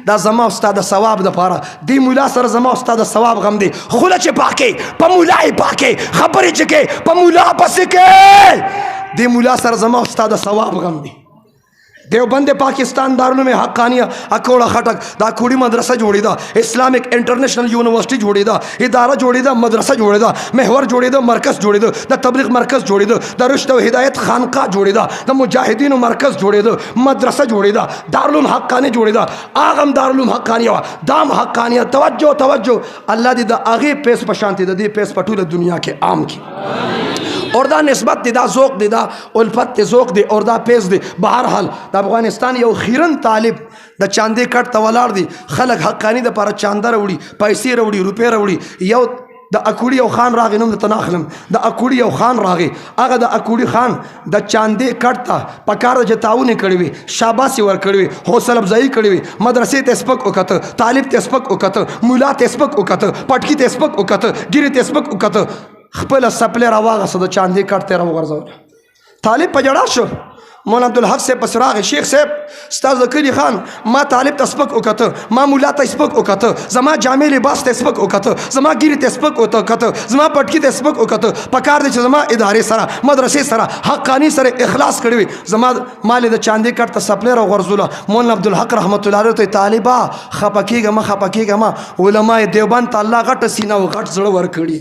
دا زما استاد د ثواب دپاره دې مولا سره زما استاد د ثواب غم دی خوله چې پاکې په مولا یې پاکې خبرې چې کې په مولا پسې کې دې مولا سره زما استاد د ثواب غم دی دیوبند پاکستان دارالعلوم حقانیه اکوڑا خټک دا کوړی مدرسه جوړی دا اسلامیک انټرنیشنل یونیورسيټي جوړی دا اداره جوړی دا مدرسه جوړی دا محور جوړی دا مرکز جوړی دا د تبلیغ مرکز جوړی دا د رشد او هدایت خانقاه جوړی دا د مجاهدینو مرکز جوړی دا مدرسه جوړی دا دارالعلوم حقانی جوړی دا اغم دارالعلوم حقانیه دام حقانیه توجه توجه الله دې د اغه پیس په شانتي د دې پیس په ټوله دنیا کې عام کی اور دا نسبت دی دا ذوق دی دا الفت دی ذوق دی اور دا پیس دی بہرحال دا افغانستان یو خیرن طالب د چاندې کټ ته ولاړ دی خلک حقانی د لپاره چانده راوړي پیسې راوړي روپۍ راوړي یو د اکوړي یو خان راغی نوم درته نه اخلم د اکوړي یو خان راغی هغه د اکوړي خان د چاندې کټ ته په کار د تعاون یې کړی وي شاباسي ورکړی وي حوصله افزایي کړی وي مدرسې ته سپک وکته طالب ته سپک وکته مولا ته سپک وکته پټکي ته سپک وکته ګیرې ته سپک وکته خپله سپلئ راواغسته د چاندې کټ ته راوغورځول طالب په جړا شو مولانا عبدالحق صاحب پس راغی شیخ صاحب ستاسو د کلي خان ما طالب ته سپک وکته ما مولا ته سپک وکته زما جامع لباس ته سپک وکته زما ګیرې ته سپک وکته زما پټکي ته سپک وکته په کار دی چې زما ادارې سره مدرسې سره حقانی سره اخلاص کړی وي زما مال د چاندې کټ ته سپلئ راوغورځوله مولانا عبدالحق رحمت الله علیه ته طالبه خفه کېږه مه خفه کېږه مه علماء دیوبند ته الله غټه سینه او غټ زړه ورکړي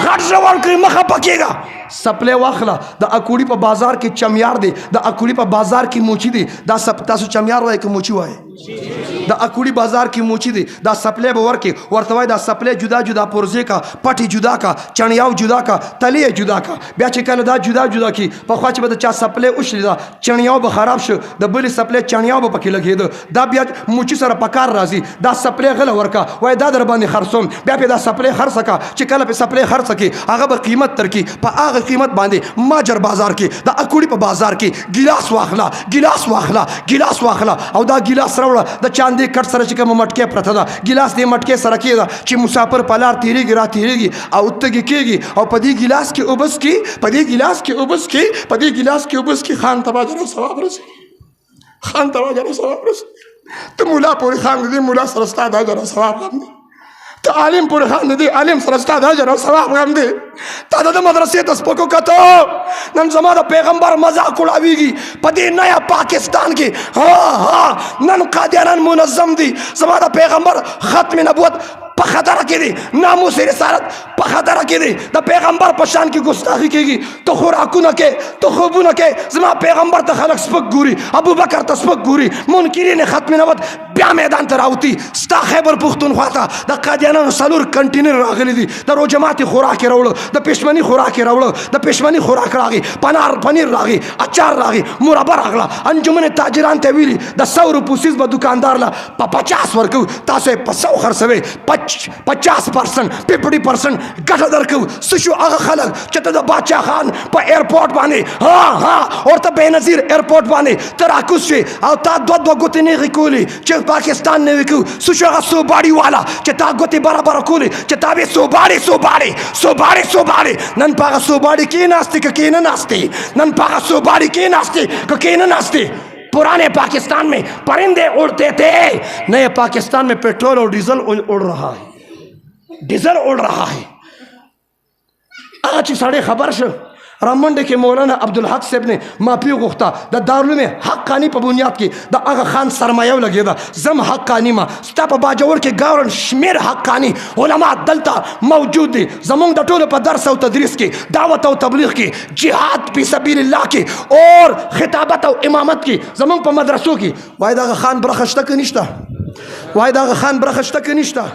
غټ زړه ورکړي مه خفه کېږه سپلئ واخله د اکوړي په بازار کې چمیار دی د اکوړي په بازار کې موچي دی دا تاسو چمیار وایي که موچي وایي د اکوړي بازار کې موچي دی دا سپلئ به ورکې ورته وایي دا سپلئ جدا جدا پرزې کا پټې جدا کا چڼیاو جدا کا تلې جدا کا بیا چې کله دا جدا جدا کی پخوا چې به د چا سپلئ وشلې دا چڼیاو به خراب شو د بلې سپلئ چڼیاو به پکې لګېده دا بیا موچي سره په کار راځي دا سپلئ غله ورکه وایي دا در باندې خرڅوم بیا پې دا سپلئ خرڅه کا چې کله پې سپلئ خرڅه کړي هغه به قیمت ترکړي په هغه قیمت باندې ماجر بازار کې د اکوړي په بازار کې ګیلاس واخله ګیلاس واخله ګیلاس واخله او دا ګیلاس راوړه د چاندې کټ سره چې کومه مټکې پرته ده ګیلاس دې مټکې سره کېده چې مسافر په لار تېرېږي را تېرېږي او تږي کېږي او په دې ګیلاس کې اوبه څکي په دې ګیلاس کې اوبه څکي په دې ګیلاس کې اوبه څکي خان ته به اجر او ثواب رسېږي خان ته به اجر او ثواب رسېږي ته مولا پورې خان د دې مولا سره ستا د اجر او ثواب غم دی ته عالم پورې خان د دې عالم سره ستا د اجر او ثواب غم دی تا د مدرسې ته سپک وکته نن زما د پیغمبر مذاق اړويږي په دې نیا پاکستان کې ها نن قادیانان منظم دي زما د پیغمبر ختم نبوت په خطر کې دي ناموس رسالت په خطر کې دي د پیغمبر په شان کې ګستاخی کېږي ته خوراکونه کې ته خوبونه کې زما پیغمبر ته خلک سپک ګوري ابو بکر ته سپک ګوري منکرین ختم نبوت بیا میدان ته راوتی ستا خیبر پښتونخوا ته د قادیانانو څلور کنټینر راغلي دي د روجماتي خوراک یې راوړه د پښمني خوراک یې راوړه د پښمني خوراک راغی پنیر راغی اچار راغی مربا راغله انجمن تاجران ته ویلي د 100 روپو سیز به دکاندار له په 50 ورکو تاسو یې په 100 خرڅوئ 50% 50% ګټه درکو څه شو هغه خلک چې ته د باچا خان په ایرپورټ باندې ها ورته بېنظیر ایرپورټ باندې ته راکوز شوې او تا دوه ګوتې نېغې کولې چې پاکستان نه وکړو څه شو هغه سوباړي والا چې تا ګوتې برابره کولې چې تا به سوباړي نن په هغه سوباړي کېناستې که کېنه نن په هغه سوباړي کېناستې که کېنه ناستې पुराने पाकिस्तान में परिंदे उड़ते थे नए पाकिस्तान में पेट्रोल और डीजल उड़ रहा है आज साढ़े खबर से रामंडे के मौलाना अब्दुलहक साहब ने माफी गुख्ता द दारुल में हक़ानी पर बुनियाद की द आगा खान सरमाया लगे दा जम हक़ानी मा स्टाप बाजवर के गावरन शमेर हक़ानी उलमा दलता मौजूद दी जमों द टोल पर दर्स और तदरीस की दावत और तबलीग की जिहाद फी सबीलिल्लाह की और खिताबत और इमामत की जमों पर मदरसों की वाहिद आगा खान बरखश्ता के निश्ता वाहिद आगा खान बरखश्ता के निश्ता